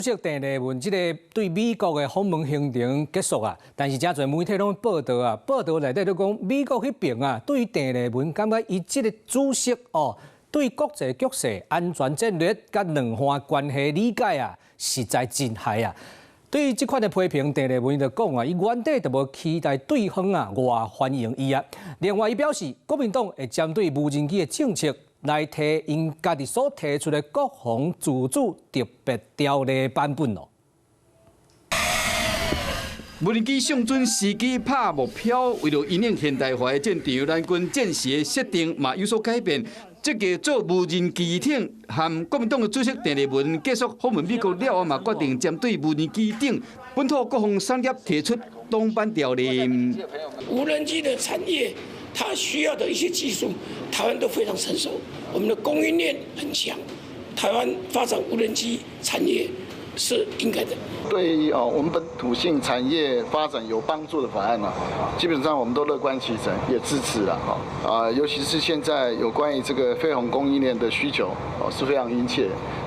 主席鄭麗文這個對美國的訪問行程結束啊，但是真儕媒體攏報道啊，報道內底都講美國迄邊啊，對鄭麗文感覺伊這個主席哦，對國際局勢、安全戰略甲兩岸關係理解啊，實在真歹啊。對於這款的批評，鄭麗文就講啊，伊原底就無期待對方啊外歡迎伊啊。另外，伊表示國民黨會針對無人機的政策，來提因家己所提出的國防自主特別條例版本哦。無人機上陣時機拍目標，為了因應現代化的戰場，咱軍戰時的設定嘛有所改變。這個做無人機艇，和國民黨的主席鄭麗文結束訪問美國了後，嘛決定針對無人機艇本土國防產業提出當版條例。無人機的產業，它需要的一些技術，台灣都非常成熟，我們的供應鏈很強，台灣發展無人機產業是應該的。對我們本土性產業發展有幫助的法案呢，基本上我們都樂觀其成，也支持了尤其是現在有關於這個飛鴻供應鏈的需求是非常殷切，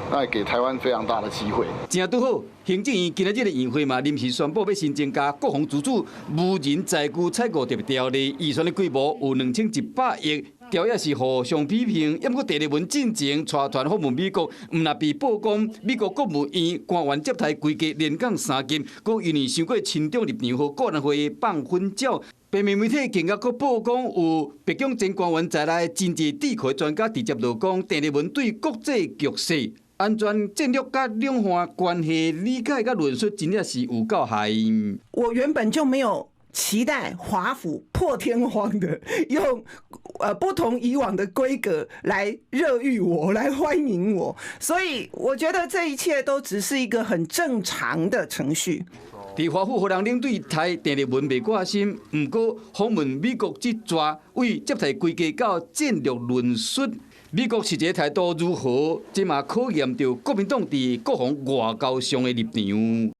那給台灣非常大的機會。正拄好，行政院今日這個議會嘛，臨時宣布要新增加國防自主無人載具採購特別條例，預算的規模有2100億。條也是互相批評，也毋過鄭麗文進前帶團訪問美國，毋但被曝光美國國務院官員接待規格連講3件，佫因為傷過親中立場，互個人會放混鳥。平面媒體更加佫曝光有北京前官員在內真濟地區專家直接就講，鄭麗文對國際局勢、安全戰略甲兩岸關係理解甲論述，真正是有夠害。我原本就沒有期待華府破天荒的用不同以往的規格來熱遇我，來歡迎我，所以我覺得這一切都只是一個很正常的程序。在華府互人領隊台鄭麗文未掛心，不過訪問美國這抓為接待規格到戰略論述，美國實際態度如何，這嘛考驗着國民黨在國防外交上的立場。